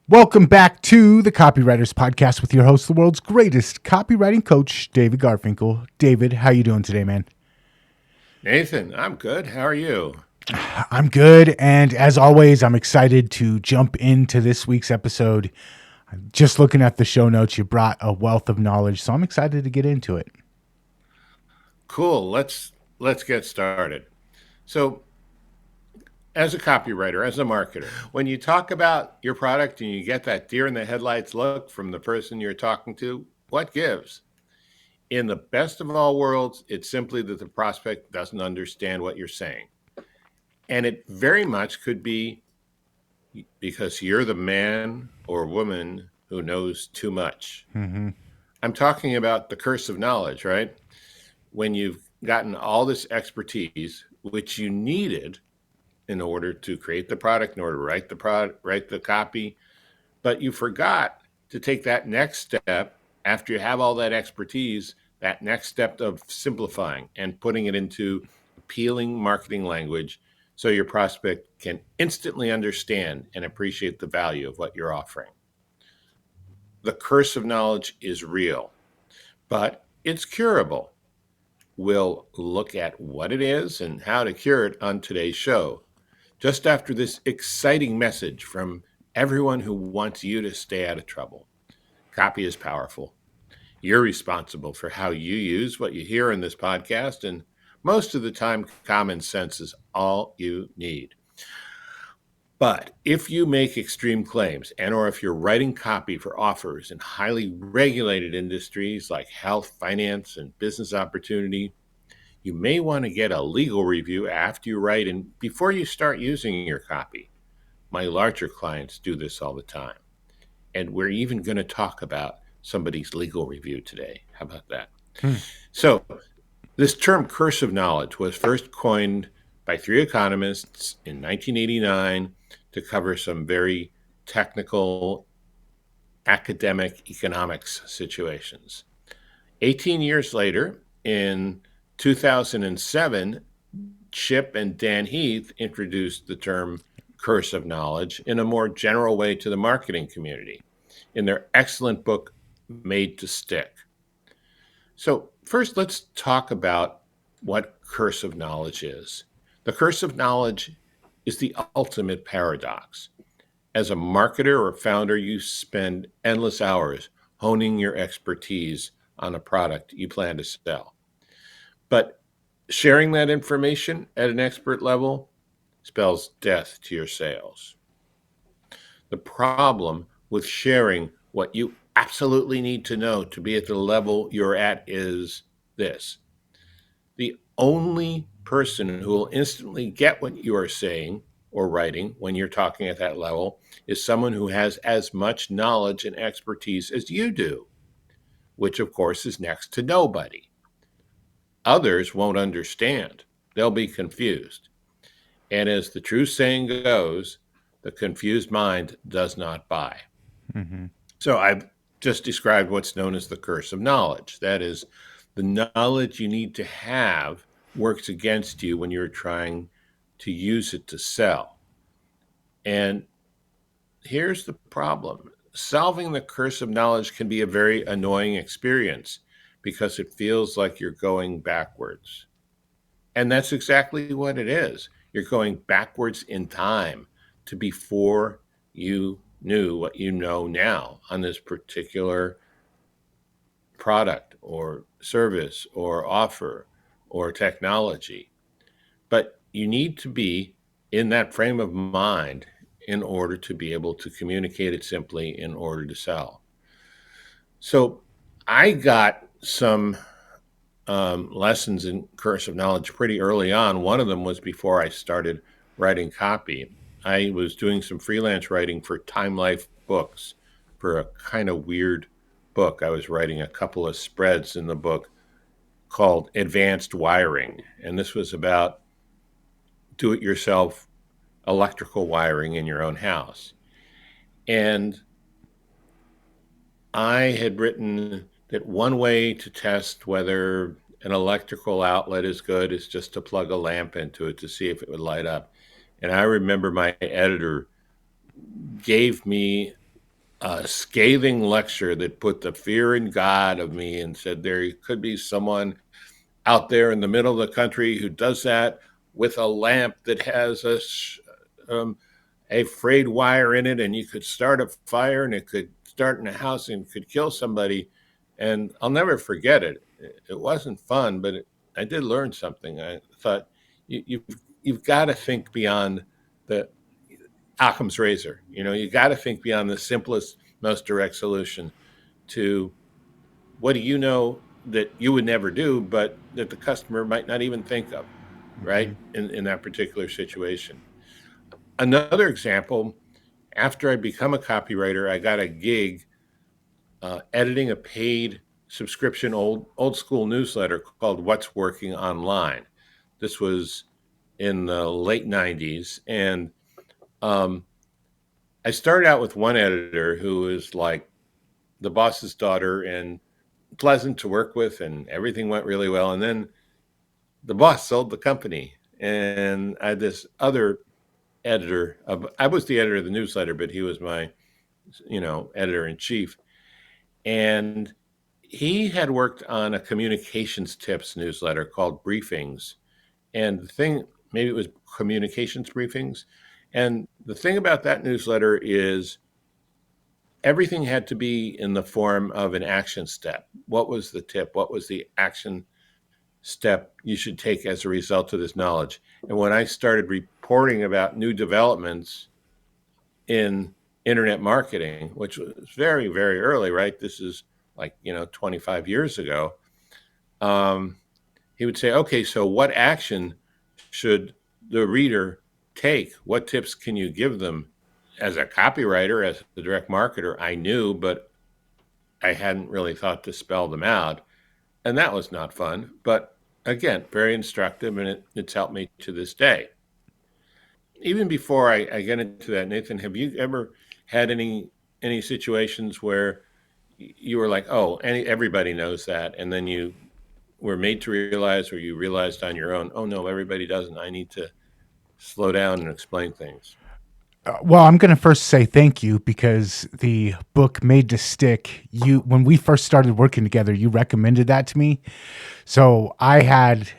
Welcome back to the Copywriters Podcast with your host, the world's greatest copywriting coach, David Garfinkel. David, how you doing today, man? Nathan, I'm good. How are you? I'm good, and as always, I'm excited to jump into this week's episode. Just looking at the show notes, you brought a wealth of knowledge, so I'm excited to get into it. Cool. Let's get started. So, as a copywriter, as a marketer, when you talk about your product and you get that deer in the headlights look from the person you're talking to, what gives? In the best of all worlds, it's simply that the prospect doesn't understand what you're saying. And it very much could be because you're the man or woman who knows too much. Mm-hmm. I'm talking about the curse of knowledge, right? When you've gotten all this expertise, which you needed in order to create the product, in order to write the product, write the copy, but you forgot to take that next step after you have all that expertise, that next step of simplifying and putting it into appealing marketing language so your prospect can instantly understand and appreciate the value of what you're offering. The curse of knowledge is real, but it's curable. We'll look at what it is and how to cure it on today's show, just after this exciting message from everyone who wants you to stay out of trouble. Copy is powerful. You're responsible for how you use what you hear in this podcast, and most of the time, common sense is all you need. But if you make extreme claims or if you're writing copy for offers in highly regulated industries like health, finance, and business opportunity, you may want to get a legal review after you write and before you start using your copy. My larger clients do this all the time. And we're even going to talk about somebody's legal review today. How about that? So, this term curse of knowledge was first coined by three economists in 1989 to cover some very technical academic economics situations. 18 years later, in 2007, Chip and Dan Heath introduced the term curse of knowledge in a more general way to the marketing community in their excellent book, Made to Stick. So, first, let's talk about what curse of knowledge is. The curse of knowledge is the ultimate paradox. As a marketer or founder, you spend endless hours honing your expertise on a product you plan to sell. But sharing that information at an expert level spells death to your sales. The problem with sharing what you absolutely need to know to be at the level you're at is this: the only person who will instantly get what you are saying or writing when you're talking at that level is someone who has as much knowledge and expertise as you do, which of course is next to nobody. Others won't understand. They'll be confused. And as the true saying goes, the confused mind does not buy. Mm-hmm. So I've just described what's known as the curse of knowledge. That is, the knowledge you need to have works against you when you're trying to use it to sell. And here's the problem. Solving the curse of knowledge can be a very annoying experience because it feels like you're going backwards. And that's exactly what it is. You're going backwards in time to before you knew what you know now on this particular product or service or offer or technology. But you need to be in that frame of mind in order to be able to communicate it simply in order to sell. So I got some lessons in curse of knowledge pretty early on. One of them was before I started writing copy. I was doing some freelance writing for Time Life Books for a kind of weird book. I was writing a couple of spreads in the book called Advanced Wiring. And this was about do it yourself electrical wiring in your own house. And I had written that one way to test whether an electrical outlet is good is just to plug a lamp into it to see if it would light up. And I remember my editor gave me a scathing lecture that put the fear in God of me and said there could be someone out there in the middle of the country who does that with a lamp that has um, a frayed wire in it, and you could start a fire, and it could start in a house and could kill somebody. And I'll never forget it. It wasn't fun, but I did learn something. I thought you've got to think beyond the Occam's razor. You got to think beyond the simplest, most direct solution to what do you know that you would never do, but that the customer might not even think of, right? Mhm. In that particular situation. Another example, after I become a copywriter, I got a gig editing a paid subscription old school newsletter called What's Working Online. This was in the late 90s. And um, I started out with one editor who was like the boss's daughter and pleasant to work with, and everything went really well. And then the boss sold the company, and I had this other editor. I was the editor of the newsletter, but he was my, editor in chief. And he had worked on a communications tips newsletter called Briefings. And the thing, maybe it was communications briefings. And the thing about that newsletter is everything had to be in the form of an action step. What was the tip? What was the action step you should take as a result of this knowledge? And when I started reporting about new developments in internet marketing, which was very, very early, right? This is like, 25 years ago. Um, he would say, okay, so what action should the reader take? What tips can you give them? As a copywriter, as a direct marketer, I knew, but I hadn't really thought to spell them out. And that was not fun. But again, very instructive, and it's helped me to this day. Even before I get into that, Nathan, have you ever had any situations where you were like, oh, everybody knows that, and then you were made to realize, or you realized on your own, oh no, everybody doesn't. I need to slow down and explain things. Well, I'm going to first say thank you because the book Made to Stick, when we first started working together, you recommended that to me. So I had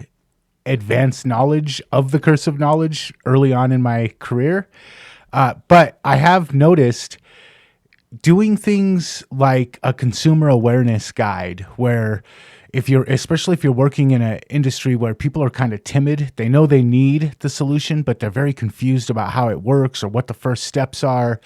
advanced knowledge of the curse of knowledge early on in my career. But I have noticed doing things like a consumer awareness guide where especially if you're working in an industry where people are kind of timid, they know they need the solution, but they're very confused about how it works or what the first steps are.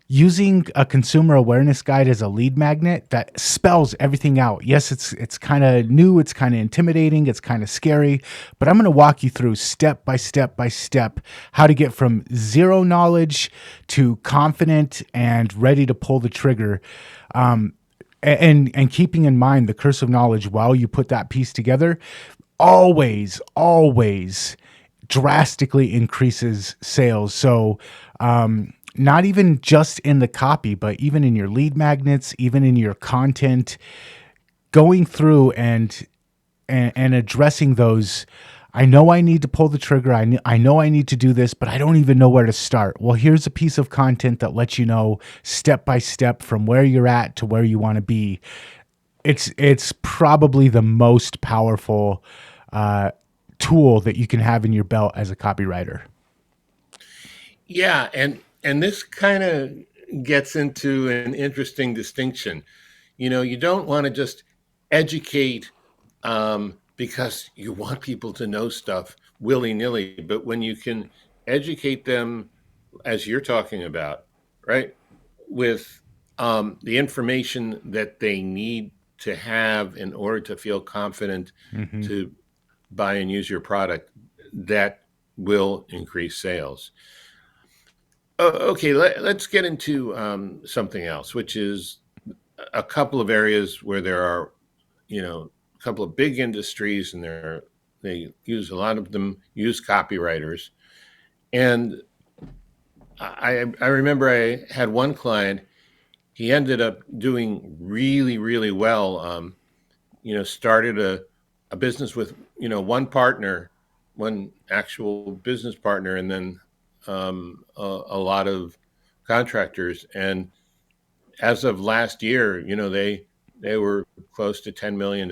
Using a consumer awareness guide as a lead magnet that spells everything out. Yes, it's kind of new, it's kind of intimidating, it's kind of scary, but I'm going to walk you through step by step by step how to get from zero knowledge to confident and ready to pull the trigger. And keeping in mind the curse of knowledge while you put that piece together, always drastically increases sales. So, not even just in the copy, but even in your lead magnets, even in your content, going through and addressing those. I know I need to pull the trigger. I know I need to do this, but I don't even know where to start. Well, here's a piece of content that lets you know step by step from where you're at to where you want to be. It's probably the most powerful tool that you can have in your belt as a copywriter. Yeah, and this kind of gets into an interesting distinction. You don't want to just educate because you want people to know stuff willy nilly, but when you can educate them, as you're talking about, right, with the information that they need to have in order to feel confident Mm-hmm. to buy and use your product, that will increase sales. Okay, let's get into something else, which is a couple of areas where there are, a couple of big industries, and they use a lot of them use copywriters. And I remember I had one client. He ended up doing really, really well. Started a business with one partner, one actual business partner, and then a lot of contractors. And as of last year, they were close to $10 million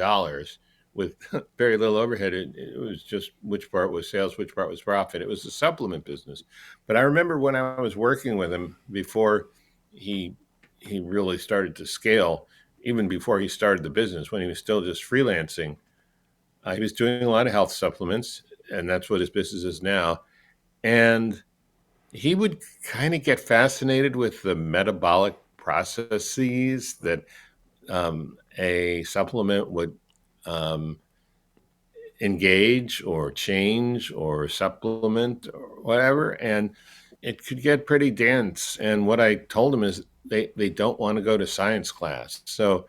with very little overhead. It was just which part was sales, which part was profit. It was a supplement business. But I remember when I was working with him before he he really started to scale, even before he started the business, when he was still just freelancing. He was doing a lot of health supplements, and that's what his business is now. And he would kind of get fascinated with the metabolic processes that a supplement would um, engage or change or supplement or whatever. And it could get pretty dense. And what I told him is they don't want to go to science class. So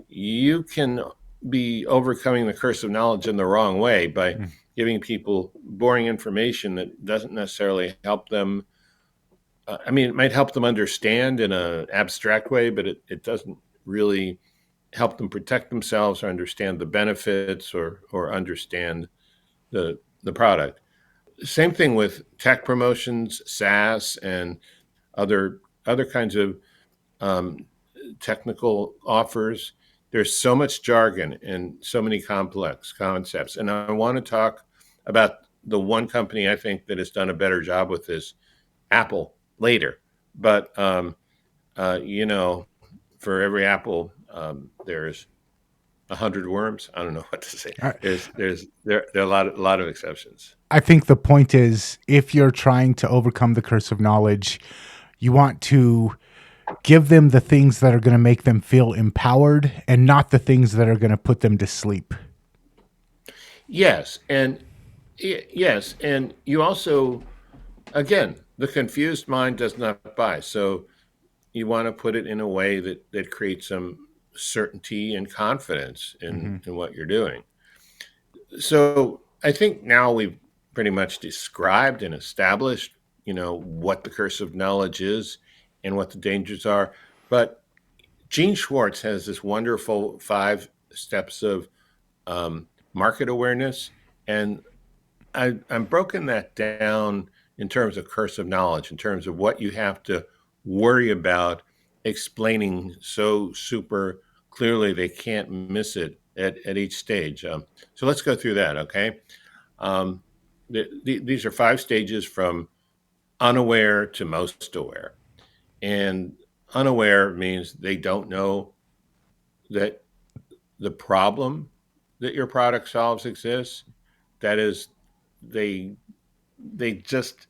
you can be overcoming the curse of knowledge in the wrong way by Mm. giving people boring information that doesn't necessarily help them. I mean, it might help them understand in an abstract way, but it doesn't really help them protect themselves or understand the benefits or understand the product. Same thing with tech promotions, SaaS, and other kinds of um, technical offers. There's so much jargon and so many complex concepts. And I want to talk about the one company I think that has done a better job with this, Apple, later. But you know, for every apple, there's 100 worms. I don't know what to say. I, There are a lot of exceptions. I think the point is, if you're trying to overcome the curse of knowledge, you want to give them the things that are going to make them feel empowered and not the things that are going to put them to sleep. Yes, and yes, and you also, again, the confused mind does not buy. So you want to put it in a way that creates some certainty and confidence Mm-hmm. in what you're doing. So I think now we've pretty much described and established, what the curse of knowledge is and what the dangers are. But Gene Schwartz has this wonderful 5 steps of market awareness, and I'm broken that down in terms of curse of knowledge, in terms of what you have to worry about explaining so super clearly they can't miss it at each stage. So let's go through that, okay? Um, these are 5 stages from unaware to most aware. And unaware means they don't know that the problem that your product solves exists. That is, they they just,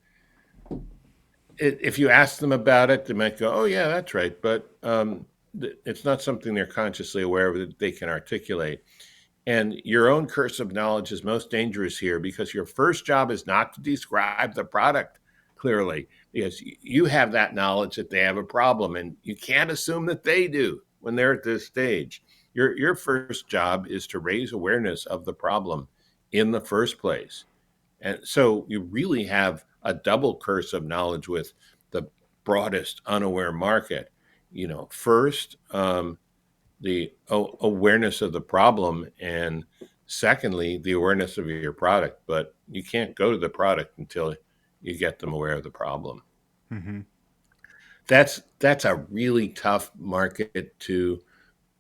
if you ask them about it, they might go, "Oh yeah, that's right," but it's not something they're consciously aware of that they can articulate. And your own curse of knowledge is most dangerous here because your first job is not to describe the product clearly, because you have that knowledge that they have a problem, and you can't assume that they do when they're at this stage. Your first job is to raise awareness of the problem in the first place. And so you really have a double curse of knowledge with the broadest unaware market. First, the awareness of the problem, and secondly, the awareness of your product. But you can't go to the product until you get them aware of the problem. Mm-hmm. That's a really tough market to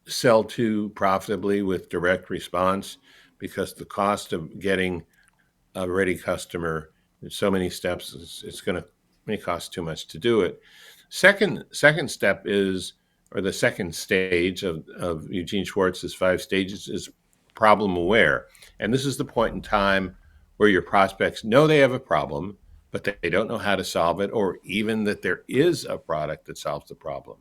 sell to profitably with direct response, because the cost of getting a ready customer in so many steps, it's going to may cost too much to do it. Second step is, or the second stage of Eugene Schwartz's 5 stages, is problem aware. And this is the point in time where your prospects know they have a problem, but they don't know how to solve it, or even that there is a product that solves the problem.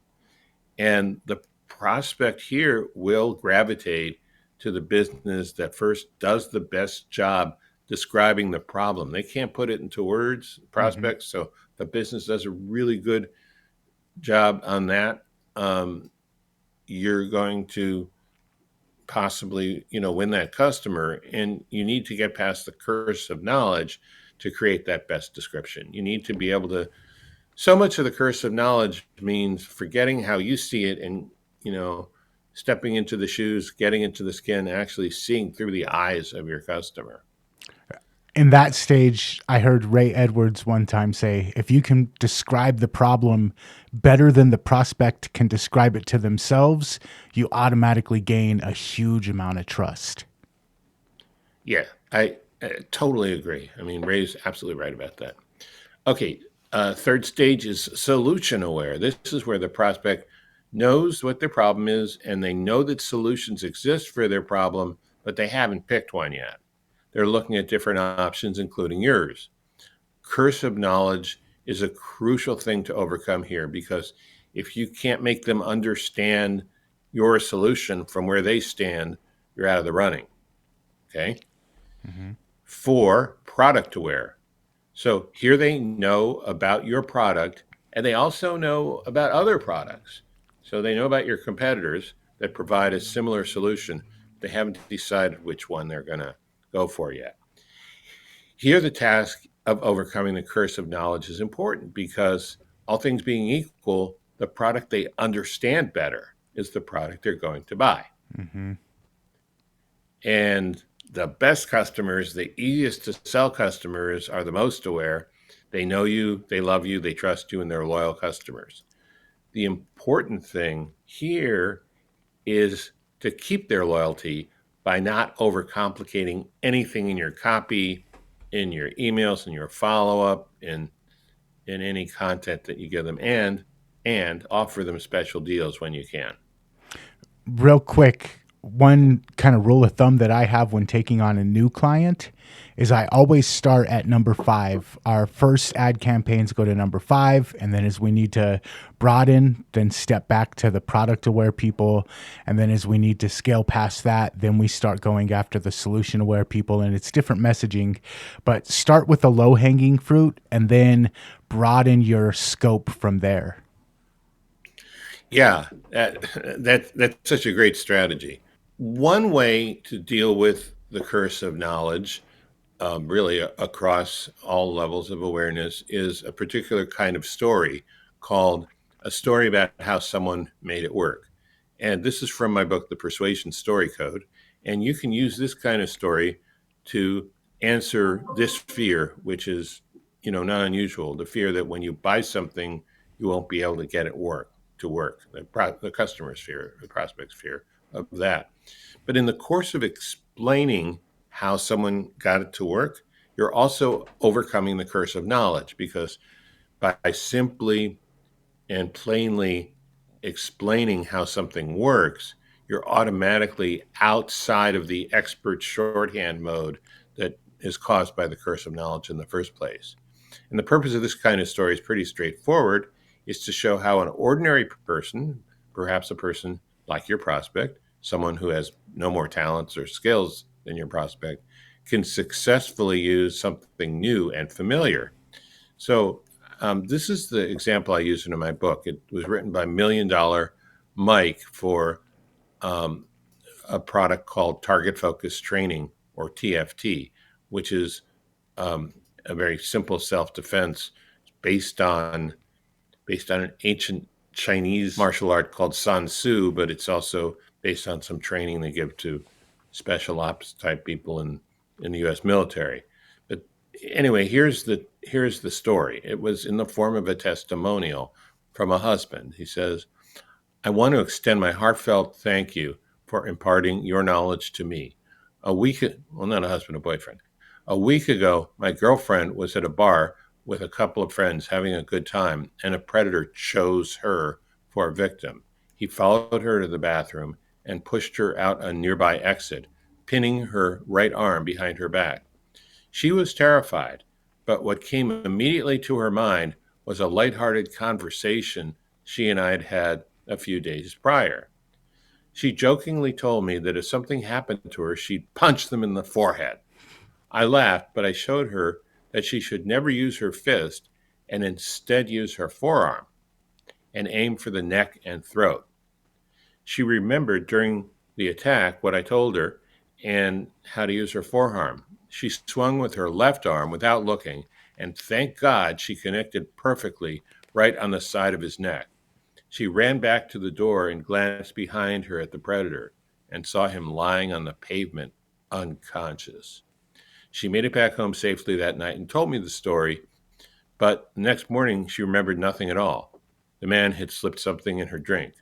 And the prospect here will gravitate to the business that first does the best job describing the problem. They can't put it into words, Mm-hmm. prospects. So the business does a really good job on that. Um, you're going to possibly, win that customer. And you need to get past the curse of knowledge to create that best description. You need to be able to, so much of the curse of knowledge means forgetting how you see it and, you know, stepping into the shoes, getting into the skin, actually seeing through the eyes of your customer. In that stage, I heard Ray Edwards one time say, if you can describe the problem better than the prospect can describe it to themselves, you automatically gain a huge amount of trust. Yeah, I totally agree. I mean, Ray's absolutely right about that. Okay, third stage is solution aware. This is where the prospect knows what their problem is and they know that solutions exist for their problem, but they haven't picked one yet. They're looking at different options, including yours. Curse of knowledge is a crucial thing to overcome here because if you can't make them understand your solution from where they stand, you're out of the running. Okay. Mm-hmm. 4, product aware. So here they know about your product and they also know about other products. So they know about your competitors that provide a similar solution. They haven't decided which one they're going to go for yet. Here, the task of overcoming the curse of knowledge is important because, all things being equal, the product they understand better is the product they're going to buy. Mm-hmm. And the best customers, the easiest to sell customers, are the most aware. They know you, they love you, they trust you, and they're loyal customers. The important thing here is to keep their loyalty by not overcomplicating anything in your copy, in your emails, in your follow-up, in any content that you give them, and offer them special deals when you can. Real quick, one kind of rule of thumb that I have when taking on a new client is I always start at number 5. Our first ad campaigns go to number 5, and then as we need to broaden, then step back to the product aware people, and then as we need to scale past that, then we start going after the solution aware people, and it's different messaging, but start with the low hanging fruit and then broaden your scope from there. Yeah, that's such a great strategy. One way to deal with the curse of knowledge, really across all levels of awareness, is a particular kind of story called a story about how someone made it work. And this is from my book, The Persuasion Story Code. And you can use this kind of story to answer this fear, which is, not unusual. The fear that when you buy something, you won't be able to get it to work. The customer's fear, the prospect's fear of that. But in the course of explaining how someone got it to work, you're also overcoming the curse of knowledge because by simply and plainly explaining how something works, you're automatically outside of the expert shorthand mode that is caused by the curse of knowledge in the first place. And the purpose of this kind of story is pretty straightforward, is to show how an ordinary person, perhaps a person like your prospect, someone who has no more talents or skills than your prospect, can successfully use something new and familiar. So this is the example I use in my book. It was written by Million Dollar Mike for um, a product called Target Focus Training, or TFT, which is a very simple self-defense based on an ancient Chinese martial art called San Tzu, but it's also based on some training they give to special ops type people in the U.S. military. But anyway, here's the story. It was in the form of a testimonial from a husband. He says, "I want to extend my heartfelt thank you for imparting your knowledge to me. Not a husband, a boyfriend. A week ago, my girlfriend was at a bar with a couple of friends having a good time, and a predator chose her for a victim. He followed her to the bathroom and pushed her out a nearby exit, pinning her right arm behind her back. She was terrified, but what came immediately to her mind was a lighthearted conversation she and I had had a few days prior. She jokingly told me that if something happened to her, she'd punch them in the forehead. I laughed, but I showed her that she should never use her fist and instead use her forearm and aim for the neck and throat. She remembered during the attack what I told her and how to use her forearm. She swung with her left arm without looking, and thank God she connected perfectly right on the side of his neck. She ran back to the door and glanced behind her at the predator and saw him lying on the pavement, unconscious. She made it back home safely that night and told me the story, but the next morning she remembered nothing at all. The man had slipped something in her drink.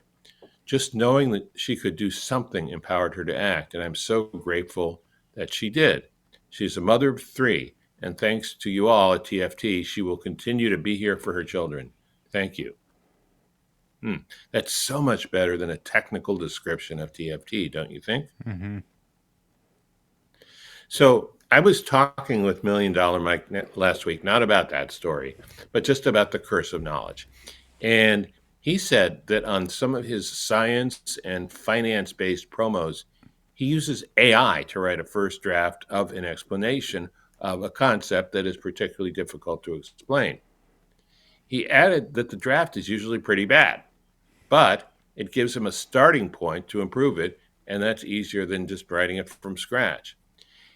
Just knowing that she could do something empowered her to act, and I'm so grateful that she did. She's a mother of three, and thanks to you all at TFT, she will continue to be here for her children. Thank you. That's so much better than a technical description of TFT, don't you think? Mm-hmm. So I was talking with Million Dollar Mike last week, not about that story, but just about the curse of knowledge. And he said that on some of his science and finance based promos, he uses AI to write a first draft of an explanation of a concept that is particularly difficult to explain. He added that the draft is usually pretty bad, but it gives him a starting point to improve it, and that's easier than just writing it from scratch.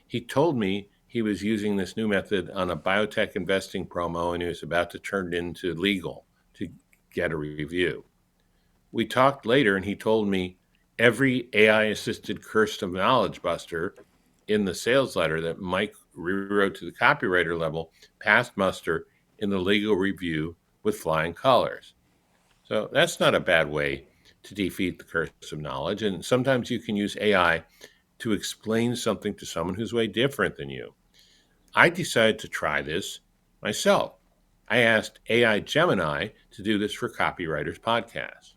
He told me he was using this new method on a biotech investing promo and he was about to turn it into legal to get a review. We talked later and he told me every AI assisted curse of knowledge buster in the sales letter that Mike rewrote to the copywriter level passed muster in the legal review with flying colors. So that's not a bad way to defeat the curse of knowledge. And sometimes you can use AI to explain something to someone who's way different than you. I decided to try this myself. I asked AI Gemini to do this for Copywriters podcast.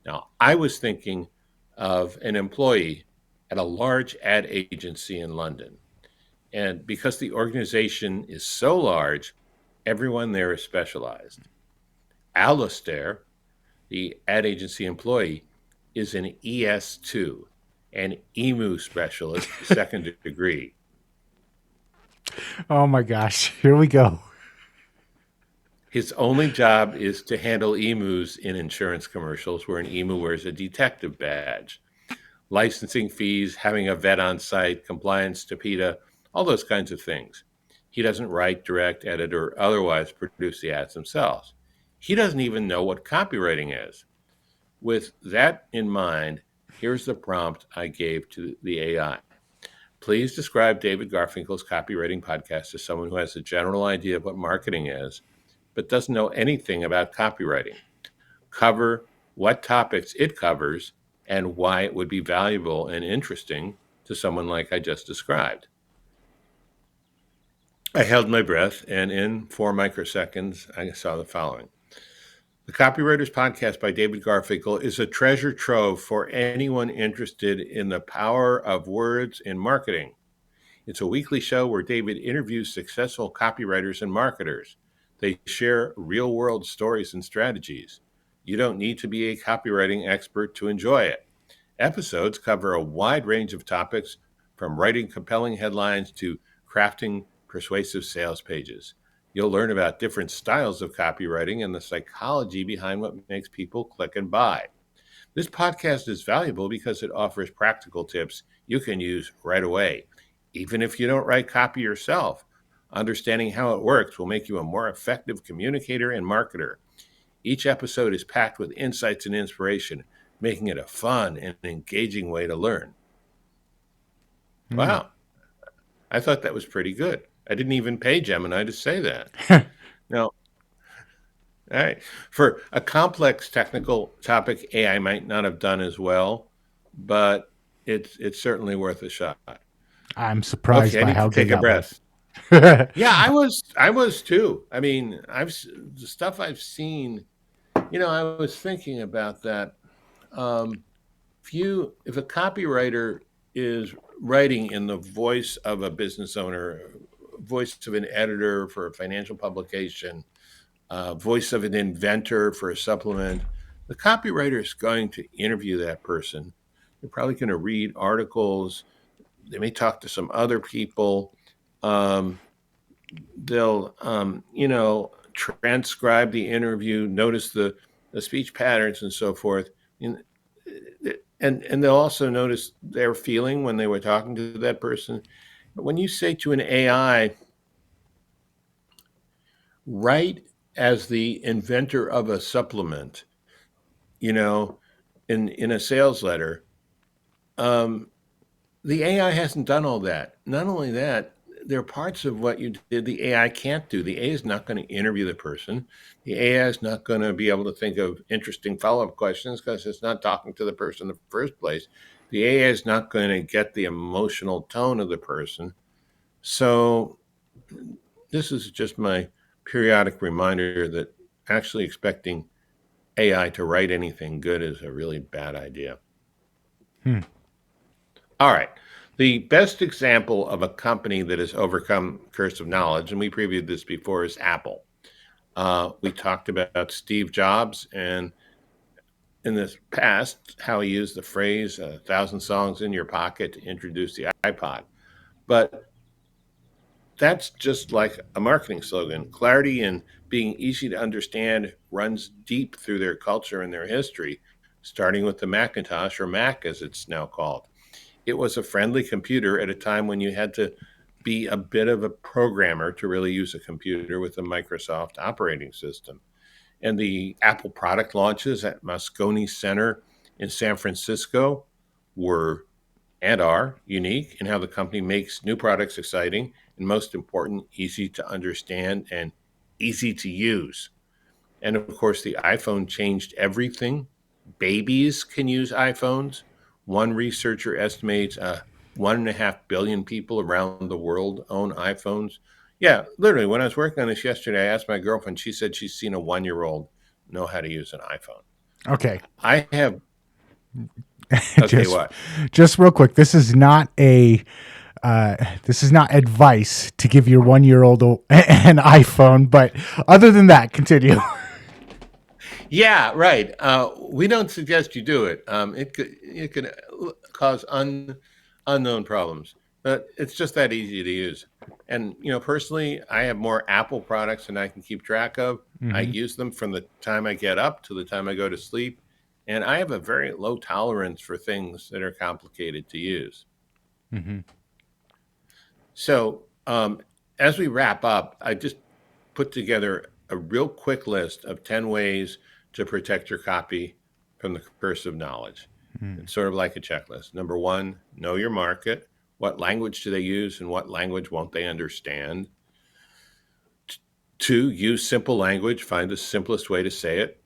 Now, I was thinking of an employee at a large ad agency in London. And because the organization is so large, everyone there is specialized. Alistair, the ad agency employee, is an ES2, an emu specialist, second degree. Oh my gosh. Here we go. His only job is to handle emus in insurance commercials where an emu wears a detective badge. Licensing fees, having a vet on site, compliance to PETA, all those kinds of things. He doesn't write, direct, edit, or otherwise produce the ads themselves. He doesn't even know what copywriting is. With that in mind, here's the prompt I gave to the AI. Please describe David Garfinkel's copywriting podcast to someone who has a general idea of what marketing is, but doesn't know anything about copywriting. Cover what topics it covers and why it would be valuable and interesting to someone like I just described. I held my breath, and in 4 microseconds, I saw the following. The Copywriters Podcast by David Garfinkel is a treasure trove for anyone interested in the power of words in marketing. It's a weekly show where David interviews successful copywriters and marketers. They share real-world stories and strategies. You don't need to be a copywriting expert to enjoy it. Episodes cover a wide range of topics, from writing compelling headlines to crafting persuasive sales pages. You'll learn about different styles of copywriting and the psychology behind what makes people click and buy. This podcast is valuable because it offers practical tips you can use right away. Even if you don't write copy yourself, understanding how it works will make you a more effective communicator and marketer. Each episode is packed with insights and inspiration, making it a fun and engaging way to learn. Wow, I thought that was pretty good. I didn't even pay Gemini to say that. Now, all right, for a complex technical topic, AI might not have done as well, but it's certainly worth a shot. I'm surprised Okay, I by need how to good take a that was. breath. Yeah, I was too. I mean, the stuff I've seen. I was thinking about that. Um, if a copywriter is writing in the voice of a business owner, voice of an editor for a financial publication, voice of an inventor for a supplement, the copywriter is going to interview that person. They're probably going to read articles. They may talk to some other people. Um, they'll, transcribe the interview, notice the speech patterns and so forth. And they'll also notice their feeling when they were talking to that person. But when you say to an AI, write as the inventor of a supplement, in a sales letter, the AI hasn't done all that. Not only that, there are parts of what you did the AI can't do. The AI is not going to interview the person. The AI is not going to be able to think of interesting follow-up questions because it's not talking to the person in the first place. The AI is not going to get the emotional tone of the person. So this is just my periodic reminder that actually expecting AI to write anything good is a really bad idea. All right. The best example of a company that has overcome curse of knowledge, and we previewed this before, is Apple. We talked about Steve Jobs and in the past how he used the phrase "a thousand songs in your pocket" to introduce the iPod. But that's just like a marketing slogan. Clarity and being easy to understand runs deep through their culture and their history, starting with the Macintosh, or Mac as it's now called. It was a friendly computer at a time when you had to be a bit of a programmer to really use a computer with a Microsoft operating system. And the Apple product launches at Moscone Center in San Francisco were and are unique in how the company makes new products exciting and, most important, easy to understand and easy to use. And of course, the iPhone changed everything. Babies can use iPhones. One researcher estimates 1.5 billion people around the world own iPhones. Yeah, literally, when I was working on this yesterday, I asked my girlfriend, she said she's seen a 1-year-old know how to use an iPhone. Okay. I have, okay, just, what? just real quick. This is not advice to give your 1-year-old an iPhone, but other than that, continue. Yeah, right. We don't suggest you do it. It could cause unknown problems, but it's just that easy to use. And personally, I have more Apple products than I can keep track of. I Mm-hmm. use them from the time I get up to the time I go to sleep, and I have a very low tolerance for things that are complicated to use. Mm-hmm. So, as we wrap up, I just put together a real quick list of 10 ways to protect your copy from the curse of knowledge. Mm-hmm. It's sort of like a checklist. Number one, know your market. What language do they use and what language won't they understand? Two, use simple language. Find the simplest way to say it.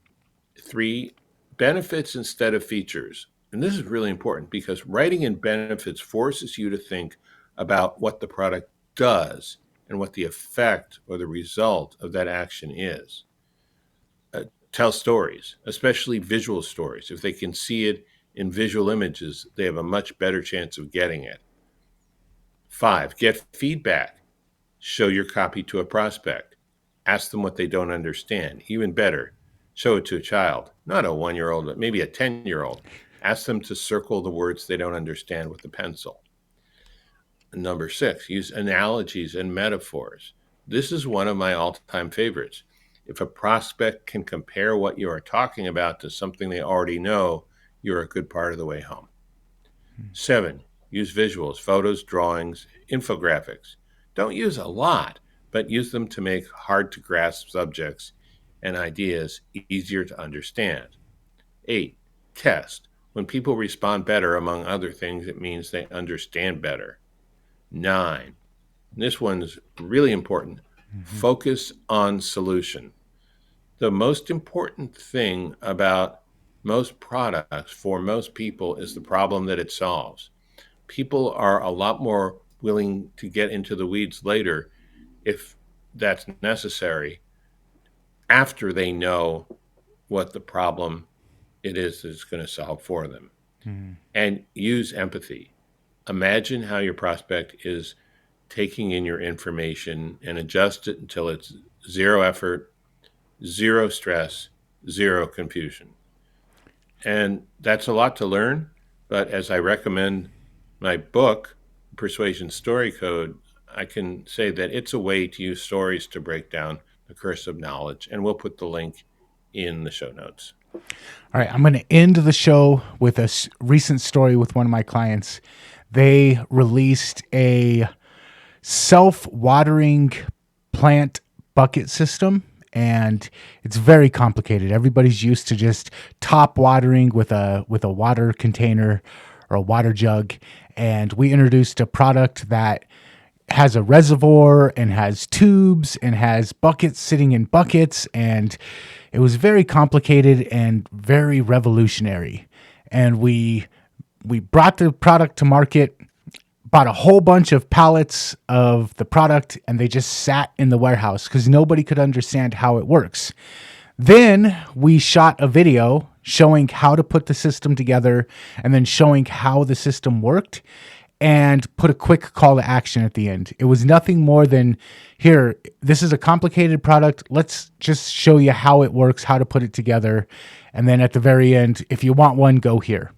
Three, benefits instead of features. And this is really important because writing in benefits forces you to think about what the product does and what the effect or the result of that action is. Tell stories, especially visual stories. If they can see it in visual images, they have a much better chance of getting it. Five, get feedback. Show your copy to a prospect. Ask them what they don't understand. Even better, show it to a child, not a 1-year-old, but maybe a 10-year-old. Ask them to circle the words they don't understand with a pencil. Number six, use analogies and metaphors. This is one of my all-time favorites. If a prospect can compare what you are talking about to something they already know, you're a good part of the way home. Seven, use visuals, photos, drawings, infographics. Don't use a lot, but use them to make hard to grasp subjects and ideas easier to understand. Eight, test. When people respond better, among other things, it means they understand better. Nine, this one's really important. Mm-hmm. Focus on solution. The most important thing about most products for most people is the problem that it solves. People are a lot more willing to get into the weeds later if that's necessary after they know what the problem it is that's going to solve for them. Mm-hmm. And use empathy. Imagine how your prospect is taking in your information and adjust it until it's zero effort, zero stress, zero confusion. And that's a lot to learn. But as I recommend my book, Persuasion Story Code, I can say that it's a way to use stories to break down the curse of knowledge. And we'll put the link in the show notes. All right, I'm going to end the show with a recent story with one of my clients. They released a self-watering plant bucket system, and it's very complicated. Everybody's used to just top watering with a water container or a water jug, and we introduced a product that has a reservoir and has tubes and has buckets sitting in buckets. And it was very complicated and very revolutionary. And we brought the product to market, bought a whole bunch of pallets of the product, and they just sat in the warehouse because nobody could understand how it works. Then we shot a video showing how to put the system together and then showing how the system worked and put a quick call to action at the end. It was nothing more than, here, this is a complicated product. Let's just show you how it works, how to put it together. And then at the very end, if you want one, go here.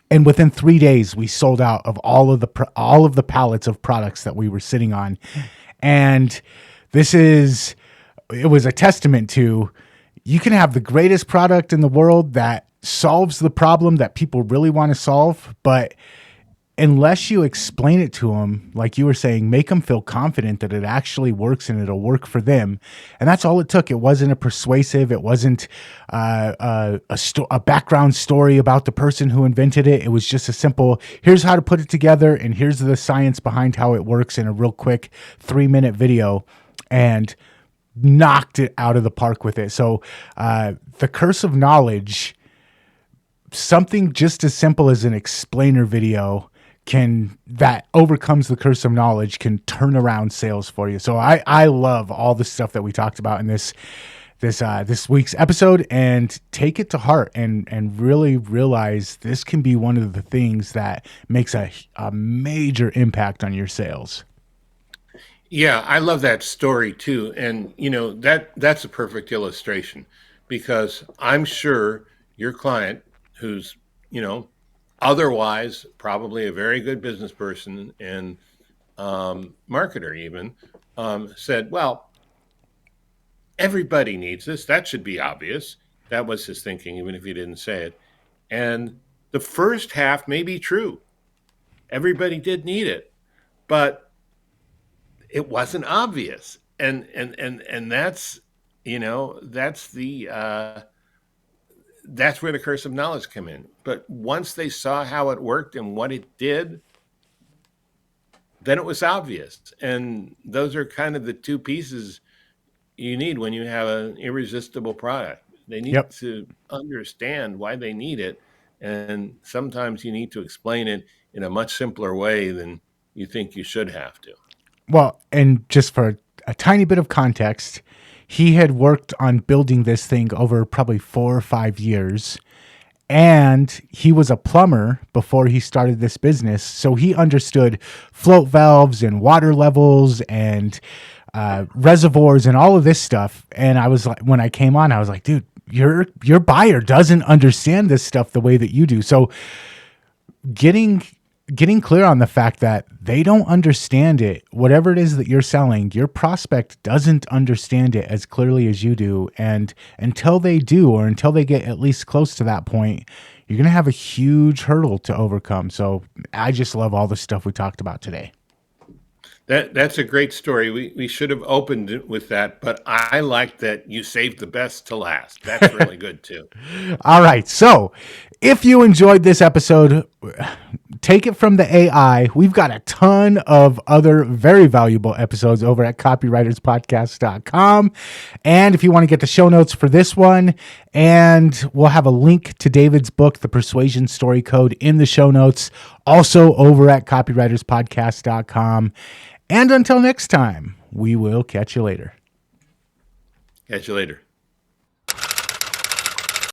And within 3 days, we sold out of all of the pallets of products that we were sitting on. And it was a testament to, you can have the greatest product in the world that solves the problem that people really want to solve, but unless you explain it to them, like you were saying, make them feel confident that it actually works and it'll work for them. And that's all it took. It wasn't a persuasive, it wasn't a background story about the person who invented it. It was just a simple, here's how to put it together and here's the science behind how it works in a real quick 3-minute video, and knocked it out of the park with it. So the curse of knowledge, something just as simple as an explainer video that overcomes the curse of knowledge, can turn around sales for you. So I love all the stuff that we talked about in this week's episode, and take it to heart and really realize this can be one of the things that makes a major impact on your sales. Yeah, I love that story too. And that's a perfect illustration, because I'm sure your client, who's, otherwise probably a very good business person and marketer even, said, well, everybody needs this. That should be obvious. That was his thinking, even if he didn't say it. And the first half may be true. Everybody did need it, but it wasn't obvious. And that's, that's where the curse of knowledge come in. But once they saw how it worked and what it did, then it was obvious. And those are kind of the two pieces you need when you have an irresistible product. They need to understand why they need it. And sometimes you need to explain it in a much simpler way than you think you should have to. Well, and just for a tiny bit of context, he had worked on building this thing over probably 4 or 5 years, and he was a plumber before he started this business. So he understood float valves and water levels and reservoirs and all of this stuff. And I was like, when I came on, I was like, dude, your buyer doesn't understand this stuff the way that you do. So getting clear on the fact that they don't understand it, whatever it is that you're selling, your prospect doesn't understand it as clearly as you do. And until they do, or until they get at least close to that point, you're going to have a huge hurdle to overcome. So I just love all the stuff we talked about today. That's a great story. We should have opened it with that, but I like that you saved the best to last. That's really good too. All right. So if you enjoyed this episode, take it from the AI. We've got a ton of other very valuable episodes over at copywriterspodcast.com. And if you want to get the show notes for this one, and we'll have a link to David's book, The Persuasion Story Code, in the show notes, also over at copywriterspodcast.com. And until next time, we will catch you later. Catch you later.